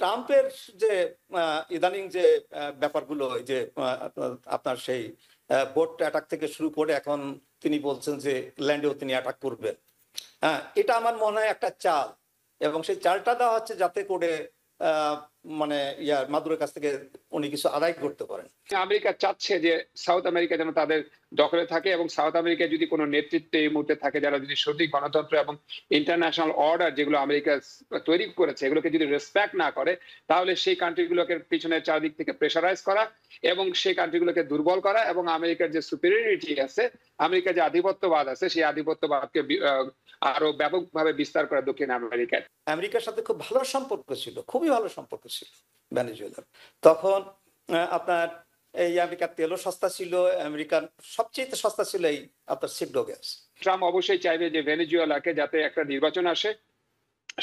ট্রাম্পের যে ইদানিং যে ব্যাপারগুলো ওই যে আপনার সেই বোট অ্যাটাক থেকে শুরু করে এখন তিনি বলছেন যে ল্যান্ডেও তিনি অ্যাটাক করবেন। হ্যাঁ, এটা আমার মনে হয় একটা চাল, এবং সেই চালটা দেওয়া হচ্ছে যাতে করে মানে মাদুরের কাছ থেকে উনি কিছু আদায় করতে পারেন। আমেরিকা চাচ্ছে যে সাউথ আমেরিকা যেন তাদের দখলে থাকে, এবং সাউথ আমেরিকায় যদি কোনো নেতৃত্ব এই মুহূর্তে থাকে যারা যদি সঠিক গণতন্ত্র এবং ইন্টারন্যাশনাল অর্ডার যেগুলো আমেরিকা তৈরি করেছে এগুলোকে যদি রেসপেক্ট না করে, তাহলে সেই কান্ট্রিগুলোকে পিছনে চারদিক থেকে প্রেসারাইজ করা এবং সেই কান্ট্রিগুলোকে দুর্বল করা, এবং আমেরিকার যে সুপিরিয়রিটি আছে, আমেরিকার যে আধিপত্যবাদ আছে, সেই আধিপত্যবাদকে আরো ব্যাপকভাবে বিস্তার করা দক্ষিণ আমেরিকায়। আমেরিকার সাথে খুব ভালো সম্পর্ক ছিল, খুবই ভালো সম্পর্ক ছিল ভেনেজুয়েলার। তখন আপনার এই আমেরিকার তেলও সস্তা ছিল, আমেরিকার সবচেয়ে সস্তা ছিল এই আপনার সিডো গ্যাস। ট্রাম্প অবশ্যই চাইবে যে ভেনেজুয়েলাকে যাতে একটা নির্বাচন আসে,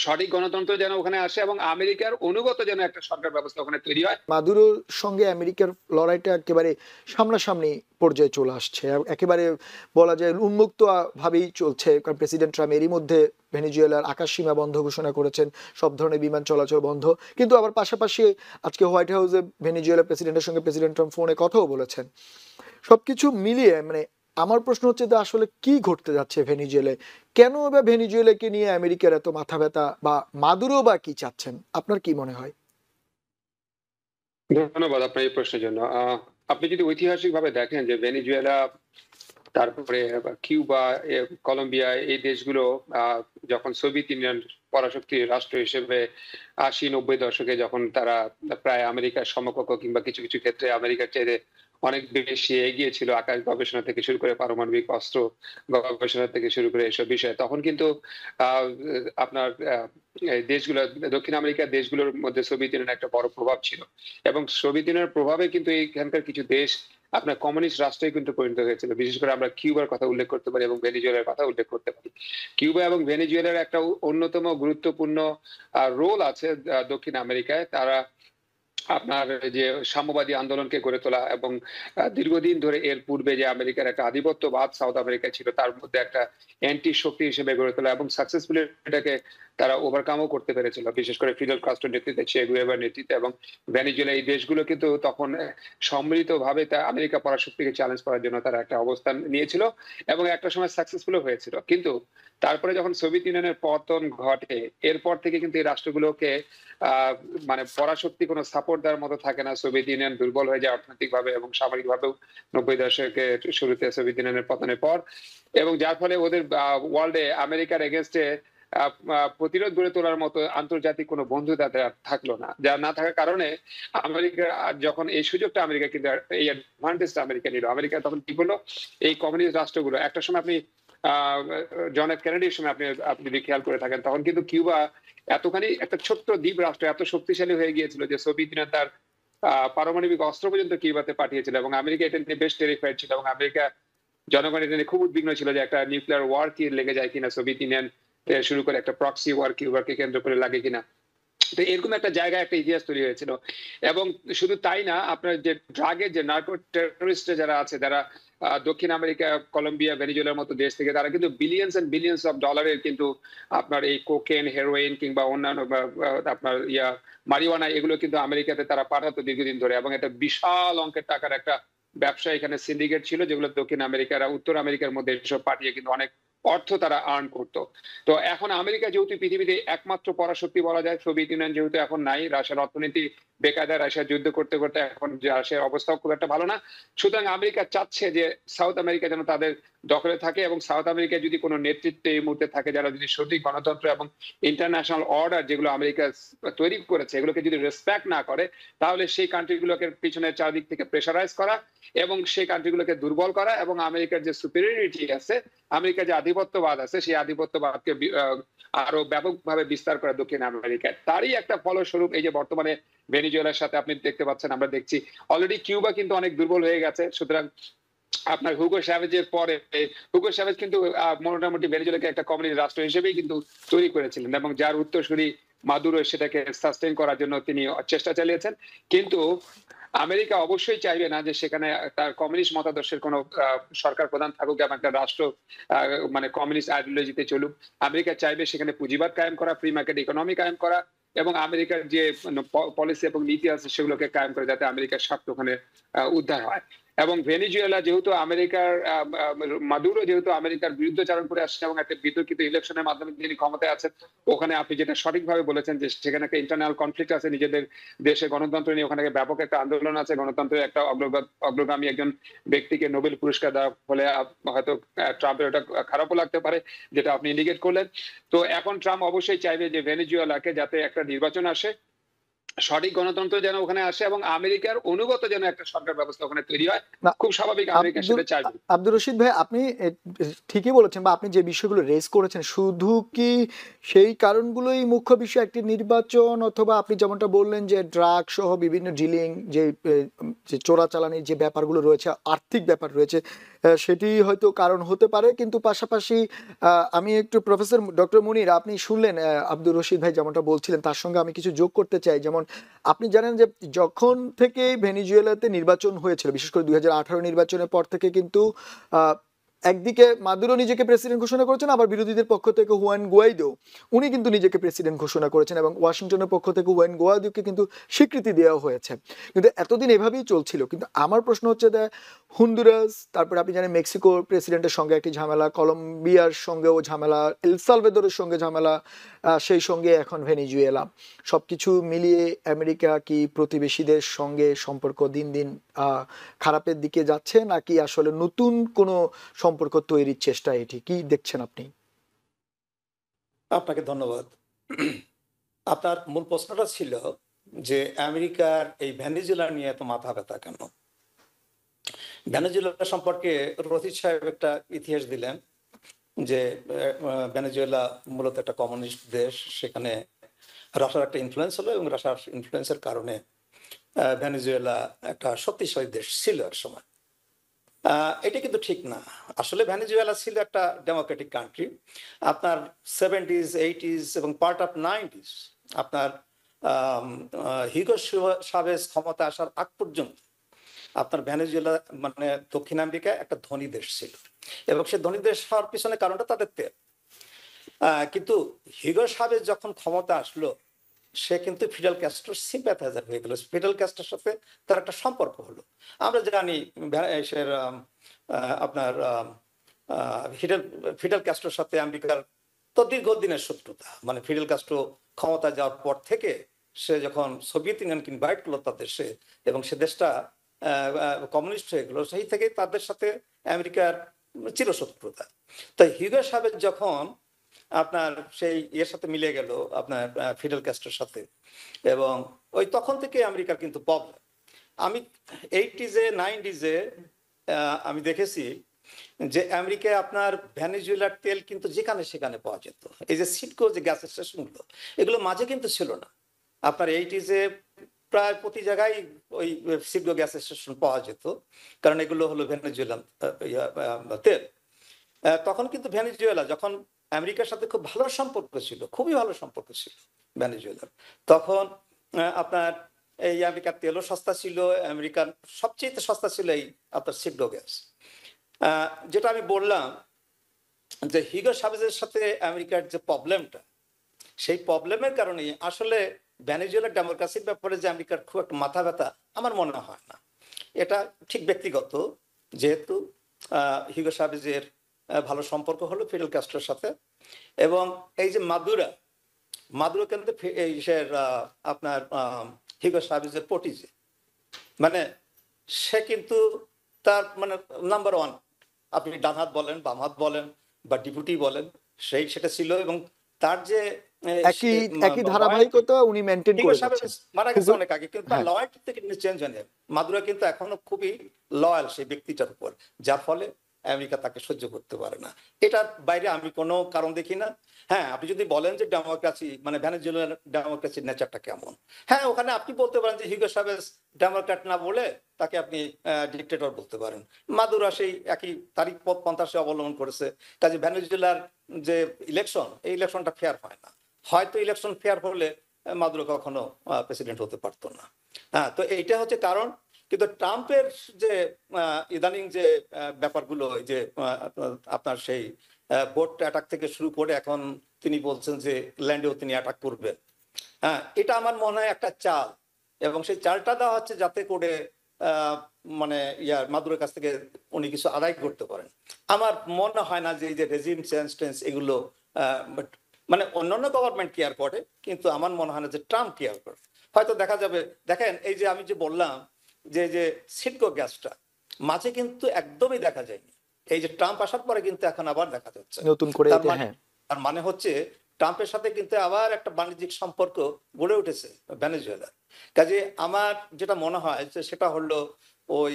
সঠিক গণতন্ত্র যেন ওখানে আসে, এবং আমেরিকার অনুগত যেন একটা সরকার ব্যবস্থা ওখানে তৈরি হয়। মাদুরোর সঙ্গে আমেরিকার লড়াইটা একেবারে সামনাসামনি পর্যায়ে চলে আসছে, একেবারে বলা যায় উন্মুক্ত ভাবেই চলছে, কারণ প্রেসিডেন্ট ট্রাম্প এরই মধ্যে ভেনেজুয়েলার আকাশ সীমা বন্ধ ঘোষণা করেছেন, সব ধরনের বিমান চলাচল বন্ধ। কিন্তু আবার পাশাপাশি আজকে হোয়াইট হাউসে ভেনেজুয়েলার প্রেসিডেন্টের সঙ্গে প্রেসিডেন্ট ট্রাম্প ফোনে কথাও বলেছেন। সবকিছু মিলিয়ে মানে আমার প্রশ্ন হচ্ছে যে আসলে কি ঘটতে যাচ্ছে ভেনেজুয়েলায়, কেন বা ভেনেজুয়েলাকে নিয়ে আমেরিকার এত মাথা ব্যথা, বা মাদুরো বা কি চাচ্ছেন, আপনার কি মনে হয়? ধন্যবাদ আপনার এই প্রশ্নের জন্য। আপনি যদি ঐতিহাসিকভাবে দেখেন যে ভেনেজুয়েলা, তারপরে কিউবা, কলম্বিয়া, এই দেশগুলো যখন সোভিয়েত ইউনিয়ন পরাশক্তি রাষ্ট্র হিসেবে ৮০-৯০ দশকে যখন তারা প্রায় আমেরিকার সমকক্ষ কিংবা কিছু কিছু ক্ষেত্রে আমেরিকার চেয়ে অনেক বেশি এগিয়ে ছিল, আকাশ গবেষণা থেকে শুরু করে পারমাণবিক অস্ত্র গবেষণা থেকে শুরু করে এসব বিষয়ে, তখন কিন্তু আপনার এই দেশগুলো, দক্ষিণ আমেরিকার দেশগুলোর মধ্যে সোভিয়েত ইউনিয়নের একটা বড় প্রভাব ছিল, এবং সোভিয়েত ইউনিয়নের প্রভাবে কিন্তু এইখানকার কিছু দেশ আপনার কমিউনিস্ট রাষ্ট্রে কিন্তু পরিণত হয়েছিল। বিশেষ করে আমরা কিউবার কথা উল্লেখ করতে পারি এবং ভেনেজুয়েলার কথা উল্লেখ করতে পারি। কিউবা এবং ভেনেজুয়েলার একটা অন্যতম গুরুত্বপূর্ণ রোল আছে দক্ষিণ আমেরিকায়। তারা আপনার যে সাম্যবাদী আন্দোলনকে গড়ে তোলা, এবং দীর্ঘদিন ধরে এর পূর্বে যে আমেরিকার একটা আধিপত্যবাদ সাউথ আমেরিকায় ছিল তার মধ্যে একটা অ্যান্টি শক্তি হিসেবে গড়ে তোলা, এবং সাকসেসফুলি এটাকে তারা ওভারকামও করতে পেরেছিল, বিশেষ করে ফিদেল কাস্ট্রোর নেতৃত্বে, চে গুয়েভারার নেতৃত্বে। এবং ভেনেজুয়েলা এই দেশগুলো কিন্তু তখন সম্মিলিতভাবে তা আমেরিকা পরাশক্তিকে চ্যালেঞ্জ করার জন্য তারা একটা অবস্থান নিয়েছিল, এবং একটা সময় সাকসেসফুলও হয়েছিল। কিন্তু তারপরে যখন সোভিয়েত ইউনিয়নের পতন ঘটে, এরপর থেকে কিন্তু এই রাষ্ট্রগুলোকে মানে পরাশক্তি কোনো সাপোর্ট দেওয়ার মতো থাকে না। সোভিয়েত ইউনিয়ন দুর্বল হয়ে যায় অর্থনৈতিকভাবে এবং সামরিকভাবেও ৯০ দশকের শুরুতে সোভিয়েত ইউনিয়নের পতনের পর, এবং যার ফলে ওদের ওয়ার্ল্ডে আমেরিকার এগেনস্টে প্রতিরোধ গড়ে তোলার মতো আন্তর্জাতিক কোনো বন্ধু তাদের থাকলো না। যা না থাকার কারণে আমেরিকা যখন এই সুযোগটা, আমেরিকা কিন্তু এই অ্যাডভান্টেজটা আমেরিকা নিল। আমেরিকা তখন কি করলো, এই কমিউনিস্ট রাষ্ট্রগুলো, একটা সময় আপনি জন এফ কেনেডির সময় আপনি যদি খেয়াল করে থাকেন, তখন কিন্তু কিউবা এতখানি একটা ছোট্ট দ্বীপ রাষ্ট্র এত শক্তিশালী হয়ে গিয়েছিল যে সোভিয়েত ইউনিয়ন তার পারমাণবিক অস্ত্র পর্যন্ত কিউবাতে পাঠিয়েছিল, এবং আমেরিকা এটা নিয়ে বেশ টেরিফাইড ছিল, এবং আমেরিকা জনগণ এটা নিয়ে খুব উদ্বিগ্ন ছিল যে একটা নিউক্লিয়ার ওয়ার কি লেগে যায় কিনা, সোভিয়েত ইউনিয়ন শুরু করে একটা প্রক্সি ওয়ার কিউবাকে কেন্দ্র করে লাগে কিনা। তো এরকম একটা জায়গায় একটা ইতিহাস তৈরি হয়েছিল। এবং শুধু তাই না, আপনার যে ড্রাগের যে নার্কো টেররিস্ট যারা আছে, যারা দক্ষিণ আমেরিকা, কলম্বিয়া, ভেনেজুয়েলার মতো দেশ থেকে তারা কিন্তু বিলিয়নস এন্ড বিলিয়নস অফ ডলারের কিন্তু আপনার এই কোকেন, হেরোইন কিংবা অন্যান্য আপনার মারিওয়ানা, এগুলো কিন্তু আমেরিকাতে তারা পাঠাতো দীর্ঘদিন ধরে, এবং এটা বিশাল অঙ্কের টাকার একটা ব্যবসা এখানে সিন্ডিকেট ছিল, যেগুলো দক্ষিণ আমেরিকারা উত্তর আমেরিকার মধ্যে এসব পাঠিয়ে কিন্তু অনেক অর্থ তারা আর্ন করতো। তো এখন আমেরিকা যেহেতু পৃথিবীতে একমাত্র পরাশক্তি বলা যায়, সোভিয়েত ইউনিয়ন যেহেতু এখন নাই, রাশিয়ার অর্থনীতি বেকায়দা, রাশিয়া যুদ্ধ করতে করতে এখন রাশিয়ার অবস্থাও খুব একটা ভালো না, সুতরাং আমেরিকা চাচ্ছে যে সাউথ আমেরিকা যেন তাদের দখলে থাকে, এবং সাউথ আমেরিকায় যদি কোনো নেতৃত্ব এই মুহূর্তে থাকে যারা যদি সঠিক গণতন্ত্র এবং ইন্টারন্যাশনাল অর্ডার যেগুলো আমেরিকা তৈরি করেছে এগুলোকে যদি রেসপেক্ট না করে, তাহলে সেই কান্ট্রিগুলোকে পিছনে চারদিক থেকে প্রেসারাইজ করা এবং সেই কান্ট্রিগুলোকে দুর্বল করা, এবং আমেরিকার যে সুপিরিয়রিটি আছে, আমেরিকার যে আধিপত্যবাদ আছে, সেই আধিপত্যবাদকে আরো ব্যাপকভাবে বিস্তার করা দক্ষিণ আমেরিকায়। তারই একটা ফলস্বরূপ এই যে বর্তমানে ভেনেজুয়েলার সাথে আপনি দেখতে পাচ্ছেন, আমরা দেখছি অলরেডি কিউবা কিন্তু অনেক দুর্বল হয়ে গেছে। সুতরাং আপনার হুগো স্যাভেজের পরে, হুগো স্যাভেজ কিন্তু মোটামুটি ভেনেজুয়েলাকে একটা কমিউনিস্ট রাষ্ট্র হিসেবেই কিন্তু তৈরি করেছিলেন, এবং যার উত্তরসূরি মাদুরো সেটাকে সাস্টেইন করার জন্য তিনি চেষ্টা চালিয়েছেন। কিন্তু আমেরিকা অবশ্যই চাইবে না যে সেখানে তার কমিউনিস্ট মতাদর্শের কোনো সরকার প্রধান থাকুক এবং একটা রাষ্ট্র মানে কমিউনিস্ট আইডিওলজিতে চলুক। আমেরিকা চাইবে সেখানে পুঁজিবাদ কায়েম করা, ফ্রি মার্কেট ইকোনমি কায়েম করা, এবং আমেরিকার যে পলিসি এবং নীতি আছে সেগুলোকে কায়েম করে, যাতে আমেরিকার স্বার্থ ওখানে উদ্ধার হয়। এবং ভেনিজুয়েলা যেহেতু আমেরিকার মাদুরো যেহেতু আমেরিকার বিরুদ্ধাচরণ করে আসছে এবং একটা বিতর্কিত ইলেকশনের মাধ্যমে যিনি ক্ষমতায় আছেন, ওখানে আপনি যেটা সঠিকভাবে বলেছেন যে সেখানে একটা ইন্টারনাল কনফ্লিক্ট আছে নিজেদের দেশে, গণতন্ত্র নিয়ে ওখানে ব্যাপক একটা আন্দোলন আছে, গণতন্ত্রের একটা অগ্রগামী একজন ব্যক্তিকে নোবেল পুরস্কার দেওয়া হলে হয়তো ট্রাম্পের ওটা খারাপও লাগতে পারে, যেটা আপনি ইন্ডিকেট করলেন। তো এখন ট্রাম্প অবশ্যই চাইবে যে ভেনিজুয়েলাকে যাতে একটা নির্বাচন আসে, সঠিক গণতন্ত্র যেন ওখানে আসে এবং আমেরিকার অনুগত যেন একটা সরকার ব্যবস্থা ওখানে তৈরি হয়। না, খুব স্বাভাবিক আমেরিকা সেটা চাইবে। আব্দুর রশিদ ভাই, আপনি ঠিকই বলেছেন, বা আপনি যে বিষয়গুলো রেজ করেছেন, শুধু কি সেই কারণগুলোই মুখ্য বিষয় একটি নির্বাচন, অথবা আপনি যেমনটা বললেন যে ড্রাগ সহ বিভিন্ন ডিলিং, যে চোরাচালানির যে ব্যাপারগুলো রয়েছে, আর্থিক ব্যাপার রয়েছে, সেটি হয়তো কারণ হতে পারে। কিন্তু পাশাপাশি আমি একটু প্রফেসর ডক্টর মুনির, আপনি শুনলেন আব্দুর রশিদ ভাই যেমনটা বলছিলেন, তার সঙ্গে আমি কিছু যোগ করতে চাই। যেমন আপনি জানেন যে যখন থেকে ভেনিজুয়েলাতে নির্বাচন হয়েছিল, বিশেষ করে 2018 নির্বাচনের পর থেকে কিন্তু একদিকে মাদুরো নিজেকে প্রেসিডেন্ট ঘোষণা করেছেন, আবার বিরোধীদের পক্ষ থেকে হুয়ান গুয়াইদো, উনি কিন্তু নিজেকে প্রেসিডেন্ট ঘোষণা করেছেন, এবং ওয়াশিংটনের পক্ষ থেকে হুয়ান গুয়াইদোকে কিন্তু স্বীকৃতি দেওয়া হয়েছে। কিন্তু এতদিন এভাবেই চলছিল। কিন্তু আমার প্রশ্ন হচ্ছে যে হন্ডুরাস, তারপরে আপনি জানেন মেক্সিকোর প্রেসিডেন্টের সঙ্গে একটি ঝামেলা, কলম্বিয়ার সঙ্গেও ঝামেলা, এল সালভাদোরের সঙ্গে ঝামেলা, সেই সঙ্গে এখন ভেনিজুয়েলা। সবকিছু মিলিয়ে আমেরিকা কি প্রতিবেশীদের সঙ্গে সম্পর্ক দিন দিন খারাপের দিকে যাচ্ছে, নাকি আসলে নতুন কোনো সম্পর্ক তৈরির চেষ্টা? এটি কি দেখছেন আপনি? আপনাকে ধন্যবাদ। আপনার মূল প্রশ্নটা ছিল যে আমেরিকার এই ভেনেজুয়েলা নিয়ে এত মাথা ব্যথা কেন। ভেনেজুয়েলা সম্পর্কে রশিদ সাহেব একটা ইতিহাস দিলেন যে ভেনেজুয়েলা মূলত একটা কমিউনিস্ট দেশ, সেখানে রাশিয়ার একটা ইনফ্লুয়েন্স হলো এবং রাশিয়ার ইনফ্লুয়েন্সের কারণে ভেনেজুয়েলা একটা শক্তিশালী দেশ ছিল এক সময়। এটা কিন্তু ঠিক না। আসলে ভেনেজুয়েলা ছিল একটা ডেমোক্রেটিক কান্ট্রি। আপনার 70s 80s এবং পার্ট অফ 90s আপনার হিগো চাভেজ ক্ষমতা আসার আগ পর্যন্ত আপনার ভেনেজুয়েলা মানে দক্ষিণ আমেরিকা একটা ধনী দেশ ছিল, এবং সে ধনী দেশ হওয়ার পিছনে কারণটা তাদের তেল। কিন্তু হিগো চাভেজ যখন ক্ষমতা আসলো, সে কিন্তু ফিডেল ক্যাস্ট্রোর সিম্প্যাথাইজার হয়ে গেল। ফিডেল ক্যাস্ট্রোর সাথে তার একটা সম্পর্ক হলো। আমরা জানি আপনার ফিডেল ক্যাস্ট্রোর সাথে আমেরিকার তো দীর্ঘদিনের শত্রুতা। মানে ফিডেল ক্যাস্ট্রো ক্ষমতা যাওয়ার পর থেকে সে যখন সোভিয়েত ইউনিয়নকে ইনভাইট করলো তার দেশে, এবং সে দেশটা কমিউনিস্ট হয়ে গেলো, সেই থেকে তাদের সাথে আমেরিকার চিরশত্রুতা। তাই হিগো চাভেজ যখন আপনার সেই এর সাথে মিলে গেল আপনার ফিডেল ক্যাস্ট্রোর সাথে, এবং ওই তখন থেকে আমেরিকার কিন্তু প্রবলেম। আমি 80s 90s আমি দেখেছি যে আমেরিকায় আপনার ভেনেজুয়েলার তেল কিন্তু যেখানে সেখানে পাওয়া যেত। এই যে সিটকো যে গ্যাস স্টেশনগুলো, এগুলো মাঝে কিন্তু ছিল না। আপনার 80s প্রায় প্রতি জায়গায় ওই সিটকো গ্যাস স্টেশন পাওয়া যেত, কারণ এগুলো হলো ভেনেজুয়েলান তেল। তখন কিন্তু ভেনেজুয়েলা যখন আমেরিকার সাথে খুব ভালো সম্পর্ক ছিল, খুবই ভালো সম্পর্ক ছিল ভেনেজুয়েলার, তখন আপনার এই আমেরিকার তেলও সস্তা ছিল, আমেরিকার সবচেয়ে সস্তা ছিল এই আপনার সিডকো গ্যাস। যেটা আমি বললাম যে হিগো চাভেজের সাথে আমেরিকার যে প্রবলেমটা, সেই প্রবলেমের কারণে আসলে ভেনেজুয়েলার ডেমোক্রেসির ব্যাপারে যে আমেরিকার খুব একটা মাথা ব্যথা আমার মনে হয় না। এটা ঠিক ব্যক্তিগত, যেহেতু হিগো চাভেজের ভালো সম্পর্ক হলো ফিডেল ক্যাস্ট্রোর সাথে, এবং এই যে মাদুরো কিন্তু আপনার হিগো চাভেজের পটিজে, মানে সে কিন্তু তার মানে নাম্বার ওয়ান, আপনি ডান হাত বলেন, বাম হাত বলেন, বা ডিপুটি বলেন, সেটা ছিল। এবং তার যে একই ধারাবাহিকতা উনি মেনটেন করে যাচ্ছেন। মারা গেছে অনেক আগে, কিন্তু তার হ্যাঁ। লয়ালটি থেকে কিন্তু চেঞ্জ হয়নি। মাদুরো কিন্তু এখনো খুবই লয়াল সেই ব্যক্তিটার উপর, যার ফলে আমেরিকা তাকে সহ্য করতে পারে না। এটার বাইরে আমি কোনো কারণ দেখি না। হ্যাঁ, আপনি যদি বলেন যে ডেমোক্রেসি মানে ভেনেজুয়েলার ডেমোক্রেসির নেচারটা কেমন, হ্যাঁ ওখানে আপনি বলতে পারেন যে হিগো চাভেজ ডেমোক্র্যাট না বলে তাকে আপনি ডিক্টেটর বলতে পারেন। মাদুরো সেই একই তারিখ পন্থাসে অবলম্বন করেছে। কাজে ভেনেজুয়েলার যে ইলেকশন, এই ইলেকশনটা ফেয়ার হয় না। হয়তো ইলেকশন ফেয়ার হলে মাদুরো কখনো প্রেসিডেন্ট হতে পারতো না। হ্যাঁ, তো এইটা হচ্ছে কারণ। কিন্তু ট্রাম্পের যে ইদানিং যে ব্যাপারগুলো, যে আপনার সেই বোট অ্যাটাক থেকে শুরু করে এখন তিনি বলছেন যে ল্যান্ডেও তিনি অ্যাটাক করবেন, হ্যাঁ, এটা আমার মনে হয় একটা চাল, এবং সেই চালটা দেওয়া হচ্ছে যাতে করে মানে মাদুরোর কাছ থেকে উনি কিছু আদায় করতে পারেন। আমার মনে হয় না যে এই যে রেজিম চেঞ্জ টেঞ্জ এগুলো মানে অন্যান্য গভর্নমেন্ট কেয়ার করে, কিন্তু আমার মনে হয় না যে ট্রাম্প কেয়ার করে। হয়তো দেখা যাবে, দেখেন এই যে আমি যে বললাম যে সিডকো গ্যাসটা মাঝে কিন্তু একদমই দেখা যায়নি, এই যে ট্রাম্প আসার পরে কিন্তু এখন আবার দেখা যাচ্ছে। নতুন করে তার এটা, মানে হ্যাঁ, তার মানে হচ্ছে ট্রাম্পের সাথে কিন্তু আবার একটা বাণিজ্যিক সম্পর্ক গড়ে উঠেছে ভেনেজুয়েলার। কাজে আমার যেটা মনে হয় যে সেটা হলো ওই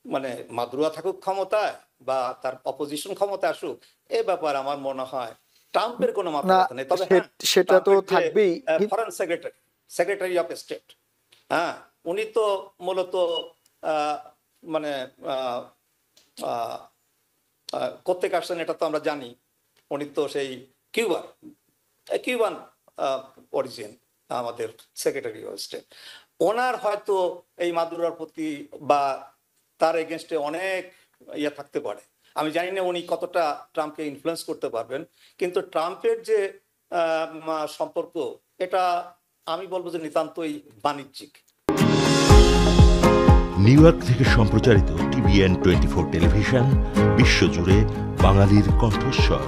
মানে মাদুরো থাকুক ক্ষমতায় বা তার অপোজিশন ক্ষমতা আসুক, এ ব্যাপার আমার মনে হয় ট্রাম্পের কোনো মাথা না ব্যথা নেই। তবে হ্যাঁ, সেটা তো ট্রাম্পের যে থাকবেই। ফরেন সেক্রেটারি অফ স্টেট, হ্যাঁ, উনি তো মূলত মানে কোত্থেকে আসছেন এটা তো আমরা জানি। উনি তো সেই কিউবান অরিজিন, আমাদের সেক্রেটারি অফ স্টেট। ওনার হয়তো এই মাদুরোর প্রতি বা তার এগেনস্টে অনেক থাকতে পারে। আমি জানি না উনি কতটা ট্রাম্পকে ইনফ্লুয়েন্স করতে পারবেন, কিন্তু ট্রাম্পের যে সম্পর্ক, এটা আমি বলবো যে নিতান্তই বাণিজ্যিক। নিউ ইয়র্ক থেকে সম্প্রচারিত TVN 24 টেলিভিশন, বিশ্বজুড়ে বাঙালির কণ্ঠস্বর।